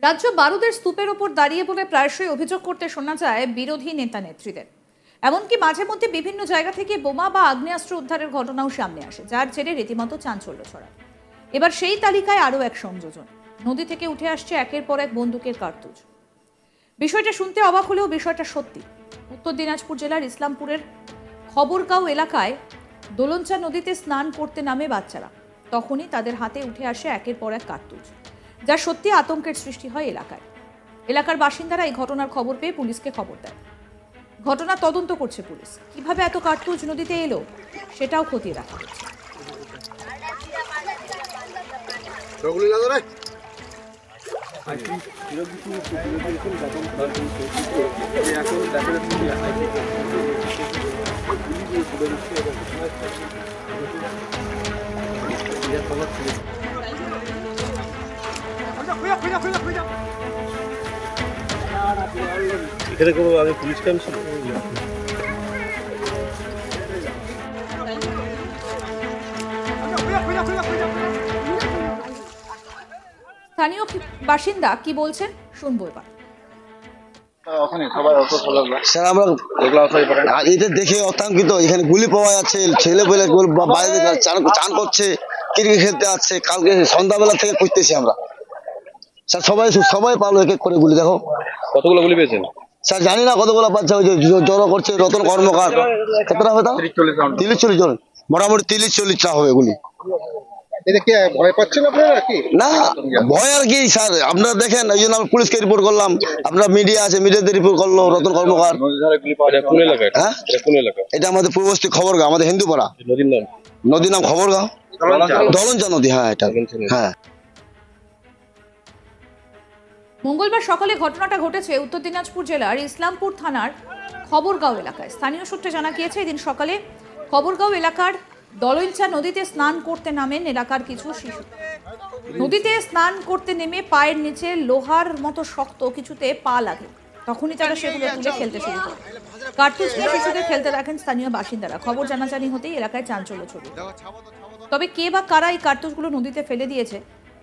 রাজ্য বারুদের স্তূপের ওপর দাঁড়িয়ে বলে প্রায়শই অভিযোগ করতে শোনা যায় বিরোধী নেতা নেত্রীদের। এমনকি মাঝে মধ্যে বিভিন্ন জায়গা থেকে বোমা বা আগ্নেয়াস্ত্র উদ্ধারের ঘটনাও সামনে আসে, যার জেরে রীতিমতো চাঞ্চল্য ছড়ায়। এবার সেই তালিকায় আরও এক সংযোজন, নদী থেকে উঠে আসছে একের পর এক বন্দুকের কার্তুজ। বিষয়টা শুনতে অবাক হলেও বিষয়টা সত্যি। উত্তর দিনাজপুর জেলার ইসলামপুরের খবরগাঁও এলাকায় দোলনচা নদীতে স্নান করতে নামে বাচ্চারা। তখনই তাদের হাতে উঠে আসে একের পর এক কার্তুজ, যা সত্যি আতঙ্কের সৃষ্টি হয় এলাকায়। এলাকার বাসিন্দারা এই ঘটনার খবর পেয়ে পুলিশকে খবর দেয়। ঘটনা তদন্ত করছে পুলিশ। কিভাবে এত কার্তুজ নদীতে এলো সেটাও খতিয়ে দেখা হচ্ছে। এখানে কোনো আগে পুলিশ ক্যাম্প ছিল? স্থানীয় বাসিন্দা কি বলছেন শুনবো এবার। স্যার আমরা এটা দেখে আতঙ্কিত। এখানে গুলি পাওয়া যাচ্ছে, ছেলে পেলে বাইরে চান করছে, ক্রিকেট খেলতে আসছে। কালকে সন্ধ্যাবেলা থেকে খুঁজতেছি আমরা স্যার। সবাই পালো এক এক করে গুলি। দেখো কতগুলো গুলি পেয়েছেন? স্যার জানি না কতগুলো পাচ্ছে। ওই যে জড়ো করছে রতন কর্মকার। কতটা হবে তা? 30-40 জন, মোটামুটি 30-40টা হবে গুলি। ভয় পাচ্ছেন আপনারা কি? না ভয় আর কি স্যার, আপনারা দেখেন। ওই জন্য আমরা পুলিশকে রিপোর্ট করলাম। আপনার মিডিয়া আছে, মিডিয়াতে রিপোর্ট করলো রতন কর্মকার। হ্যাঁ, এটা আমাদের পূর্বস্থ খবরগাঁও, আমাদের হিন্দুপাড়া। নদীর নাম খবরগাঁও, দলনচা নদী। হ্যাঁ এটা, হ্যাঁ। মঙ্গলবার সকালে ঘটনাটা ঘটেছে উত্তর দিনাজপুর জেলার ইসলামপুর থানার খবরগাঁও এলাকায়। স্থানীয় সূত্রে জানা গিয়েছে, এদিন সকালে খবরগাঁও এলাকার দলনচা নদীতে স্নান করতে নামেন এলাকার কিছু শিশু। নদীতে স্নান করতে নেমে পায়ের নিচে লোহার মতো শক্ত কিছুতে পা লাগে। তখনই তারা সেগুলো তুলে খেলতে শুরু করে। কার্তুজ নিয়ে শিশুদের খেলতে দেখেন স্থানীয় বাসিন্দারা। খবর জানাজানি হতেই এলাকায় চাঞ্চল্য ছড়িয়ে পড়ে। তবে কে বা কারা এই কার্তুজগুলো নদীতে ফেলে দিয়েছে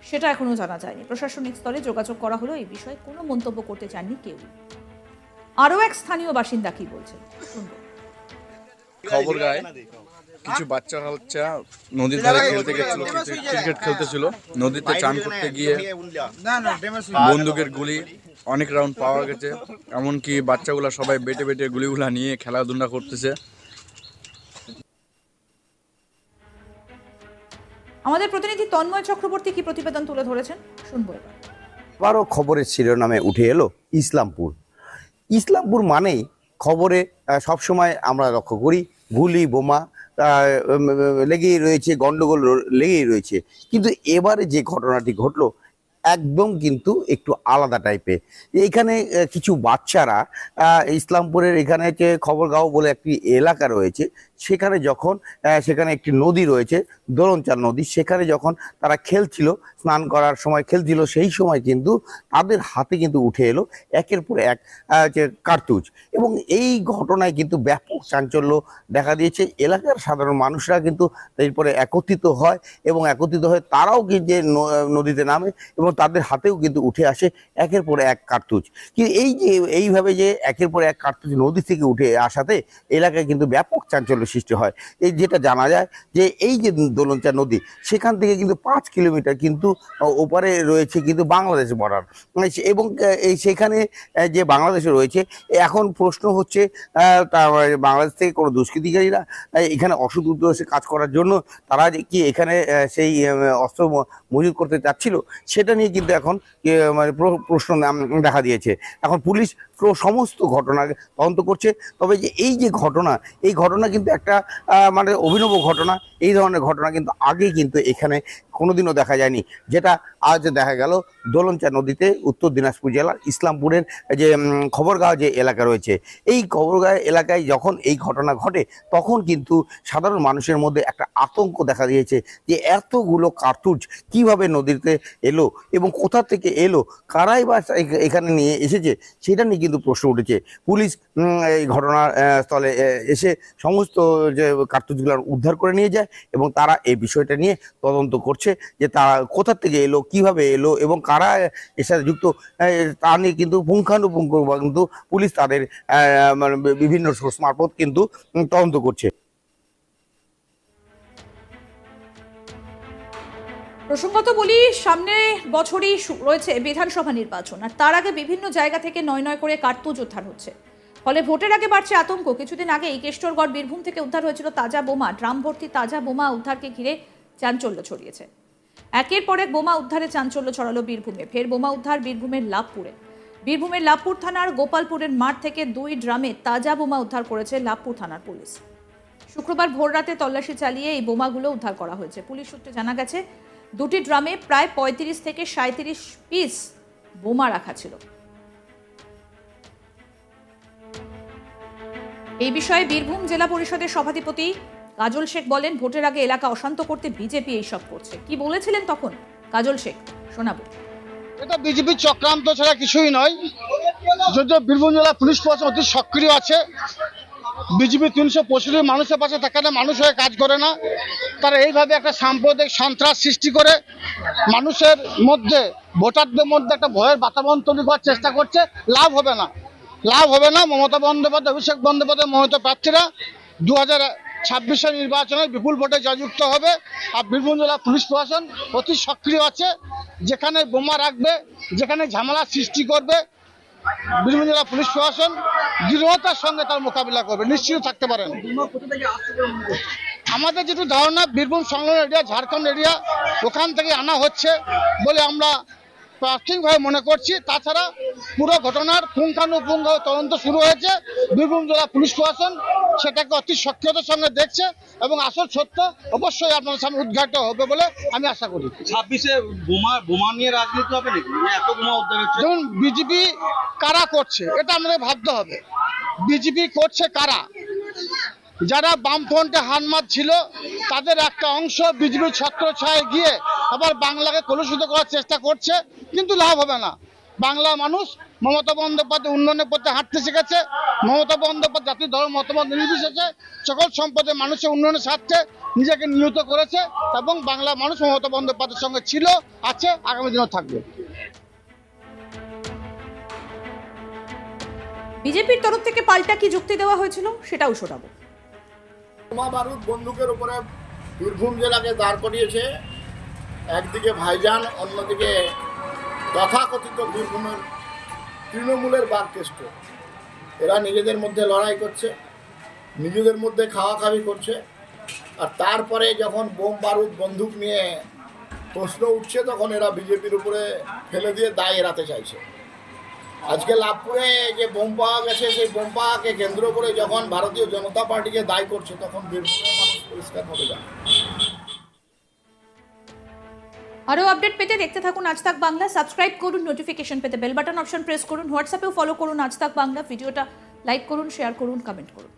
সেটা এখনো জানা যায়নি। প্রশাসনিক স্তরে যোগাযোগ করা হলেও এই বিষয়ে কোনো মন্তব্য করতে চাননি কেউ। আরও এক স্থানীয় বাসিন্দা কি বলছেন শুনবো। খবরগাঁয়ে কিছু বাচ্চারা নদীর ধারে খেলতে গেছিল, ক্রিকেট খেলতেছিল। নদীতে চান করতে গিয়ে বন্দুকের গুলি অনেক রাউন্ড পাওয়া গেছে। এমনকি বাচ্চাগুলা সবাই বেটে বেটে গুলিগুলা নিয়ে খেলাধুলা করতেছে। আমাদের প্রতিনিধি তন্ময় চক্রবর্তী কি প্রতিবেদন তুলে ধরেছেন শুনবো এবার। আবারও খবরের শিরোনামে উঠে এলো ইসলামপুর। ইসলামপুর মানেই খবরে সবসময় আমরা লক্ষ্য করি গুলি বোমা লেগেই রয়েছে, গন্ডগোল লেগেই রয়েছে। কিন্তু এবারে যে ঘটনাটি ঘটলো একদম কিন্তু একটু আলাদা টাইপের। এইখানে কিছু বাচ্চারা ইসলামপুরের এখানে যে খবরগাঁও বলে একটি এলাকা রয়েছে, সেখানে একটি নদী রয়েছে, দোলনচা নদী। সেখানে যখন তারা খেলছিল, স্নান করার সময় খেলছিল, সেই সময় কিন্তু তাদের হাতে কিন্তু উঠে এলো একের পর এক যে কার্তুজ। এবং এই ঘটনায় কিন্তু ব্যাপক চাঞ্চল্য দেখা দিয়েছে। এলাকার সাধারণ মানুষরা কিন্তু এরপরে একত্রিত হয় এবং একত্রিত হয়ে তারাও কিন্তু নদীতে নামে এবং তাদের হাতেও কিন্তু উঠে আসে একের পর এক কার্তুজ। কিন্তু এইভাবে যে একের পর এক কার্তুজ নদী থেকে উঠে আসাতে এলাকায় কিন্তু ব্যাপক চাঞ্চল্য সৃষ্টি হয়। এই যেটা জানা যায় যে এই যে দোলনচা নদী, সেখান থেকে কিন্তু 5 কিলোমিটার কিন্তু ওপারে রয়েছে কিন্তু বাংলাদেশ বর্ডার। এবং সেখানে যে বাংলাদেশে রয়েছে, এখন প্রশ্ন হচ্ছে বাংলাদেশ থেকে কোনো দুষ্কৃতিকারীরা এখানে অসৎ উদ্দেশ্যে কাজ করার জন্য তারা কি এখানে সেই অস্ত্র মজুত করতে চাচ্ছিল, সেটা নিয়ে কিন্তু এখন মানে প্রশ্ন দেখা দিয়েছে। এখন পুলিশ সমস্ত ঘটনা তদন্ত করছে। তবে যে এই ঘটনা কিন্তু একটা মানে অভিনব ঘটনা। এই ধরনের ঘটনা কিন্তু আগে কিন্তু এখানে কোনোদিনও দেখা যায়নি, যেটা আজ দেখা গেল দোলনচা নদীতে উত্তর দিনাজপুর জেলার ইসলামপুরের যে খবরগাঁও যে এলাকা রয়েছে। এই খবরগাঁও এলাকায় যখন এই ঘটনা ঘটে, তখন কিন্তু সাধারণ মানুষের মধ্যে একটা আতঙ্ক দেখা দিয়েছে যে এতগুলো কার্তুজ কিভাবে নদীতে এলো এবং কোথা থেকে এলো, কারাই বা এখানে নিয়ে এসেছে, সেটা নিয়ে কিন্তু প্রশ্ন উঠেছে। পুলিশ এই ঘটনার স্থলে এসে সমস্ত যে কার্তুজগুলো উদ্ধার করে নিয়ে যায় এবং তারা এই বিষয়টা নিয়ে তদন্ত করছে করছে যে তারা কোথা থেকে এলো, কিভাবে এলো এবং কারা এর সাথে যুক্ত, তা নিয়ে কিন্তু পুঙ্খানুপুঙ্খ কিন্তু পুলিশ তাদের মানে বিভিন্ন সোর্স মারফত কিন্তু তদন্ত করছে। প্রসঙ্গত বলি, সামনে বছরই রয়েছে বিধানসভা নির্বাচন, আর তার আগে বিভিন্ন জায়গা থেকে নয় নয় করে কার্তুজ উদ্ধার হচ্ছে, ফলে ভোটের আগে বাড়ছে আতঙ্ক। কিছুদিন আগে কেষ্টরগড় বীরভূম থেকে উদ্ধার হয়েছিল তাজা বোমা। ড্রাম ভর্তি তাজা বোমা উদ্ধারকে ঘিরে চাঞ্চল্য ছড়িয়েছে। একের পর এক বোমা উদ্ধারে চাঞ্চল্য ছড়ালো বীরভূমে। ফের বোমা উদ্ধার বীরভূমের লাভপুরে। বীরভূমের লাভপুর থানার গোপালপুরের মাঠ থেকে 2 ড্রামে তাজা বোমা উদ্ধার করেছে লাভপুর থানার পুলিশ। শুক্রবার ভোররাতে তল্লাশি চালিয়ে এই বোমাগুলো উদ্ধার করা হয়েছে। পুলিশ সূত্রে জানা গেছে 2টি ড্রামে প্রায় 35 থেকে 37 পিস বোমা রাখা ছিল। এই বিষয়ে বীরভূম জেলা পরিষদের সভাধিপতি কাজল শেখ বলেন, ভোটের আগে এলাকা অশান্ত করতে বিজেপি এইসব করছে। কি বলেছিলেন তখন কাজল শেখ শোনাবো। এটা বিজেপির চক্রান্ত ছাড়া কিছুই নয়। যদিও বীরভূম জেলা পুলিশ প্রশাসন অতি সক্রিয় আছে, বিজেপি 365 মানুষের পাশে থাকে না, মানুষ হয়ে কাজ করে না। তারা এইভাবে একটা সাম্প্রদায়িক সন্ত্রাস সৃষ্টি করে মানুষের মধ্যে, ভোটারদের মধ্যে একটা ভয়ের বাতাবরণ তৈরি করার চেষ্টা করছে। লাভ হবে না, লাভ হবে না। মমতা বন্দ্যোপাধ্যায়, অভিষেক বন্দ্যোপাধ্যায় মনোনীত প্রার্থীরা 2026 নির্বাচনে বিপুল ভোটে জয়যুক্ত হবে। আর বীরভূম জেলা পুলিশ প্রশাসন অতি সক্রিয় আছে। যেখানে বোমা রাখবে, যেখানে ঝামেলা সৃষ্টি করবে, বীরভূম জেলা পুলিশ প্রশাসন দৃঢ়তার সঙ্গে তার মোকাবিলা করবে, নিশ্চিত থাকতে পারেন। আমাদের যেটু ধারণা, বীরভূম সংলগ্ন এরিয়া, ঝাড়খণ্ড এরিয়া, ওখান থেকে আনা হচ্ছে বলে আমরা প্রাথমিকভাবে মনে করছি। তাছাড়া পুরো ঘটনার পুঙ্খানুপুঙ্খ তদন্ত শুরু হয়েছে। বীরভূম জেলা পুলিশ প্রশাসন সেটাকে অতি সক্রিয়তার সঙ্গে দেখছে এবং আসল সত্য অবশ্যই আপনাদের সামনে উদ্ঘাটিত হবে বলে আমি আশা করি। 26-এ বোমা নিয়ে রাজনীতি হবে নাকি? এত বোমা উদ্ধার হচ্ছে। যেমন বিজেপি কারা করছে এটা আমাদের ভাবতে হবে। বিজেপি করছে কারা? যারা বামফ্রন্টে হানমাত ছিল তাদের একটা অংশ বিজেপির ছত্রছায়ায় গিয়ে আবার বাংলাকে কলুষিত করার চেষ্টা করছে, কিন্তু লাভ হবে না। বাংলার মানুষ মমতা বন্দ্যোপাধ্যায় উন্নয়নের পথে হাঁটতে শিখেছে। মমতা বন্দ্যোপাধ্যায় জাতি ধর্ম মতামত নির্বিশেষে সকল সম্পদে মানুষের উন্নয়নের স্বার্থে নিজেকে নিয়োজিত করেছে এবং বাংলার মানুষ মমতা বন্দ্যোপাধ্যায়ের সঙ্গে ছিল, আছে, আগামী দিনেও থাকবে। বিজেপির তরফ থেকে পাল্টা কি যুক্তি দেওয়া হয়েছিল সেটাও শোনাবো। বোমা বারুদ বন্দুকের উপরে বীরভূম জেলাকে দাঁড় করিয়েছে। একদিকে ভাইজান, অন্যদিকে তথাকথিত বীরভূমের তৃণমূলের বারকেষ্ট। এরা নিজেদের মধ্যে লড়াই করছে, নিজেদের মধ্যে খাওয়াখাওয়ি করছে। আর তারপরে যখন বোম বারুদ বন্দুক নিয়ে প্রশ্ন উঠছে তখন এরা বিজেপির উপরে ফেলে দিয়ে দায় এড়াতে চাইছে। আজকে লাভপুরে যে বোম পাওয়া গেছে, সেই বোম পাওয়াকে কেন্দ্র করে যখন ভারতীয় জনতা পার্টিকে দায়ী করছে তখন বীরভূমের মানুষ পরিষ্কারভাবে জানে। আরও আপডেট পেতে দেখতে থাকুন আজ তাক বাংলা। সাবস্ক্রাইব করুন, নোটিফিকেশন পেতে বেল বাটন অপশন প্রেস করুন, হোয়াটসঅ্যাপেও ফলো করুন আজ তাক বাংলা। ভিডিওটা লাইক করুন, শেয়ার করুন, কমেন্ট করুন।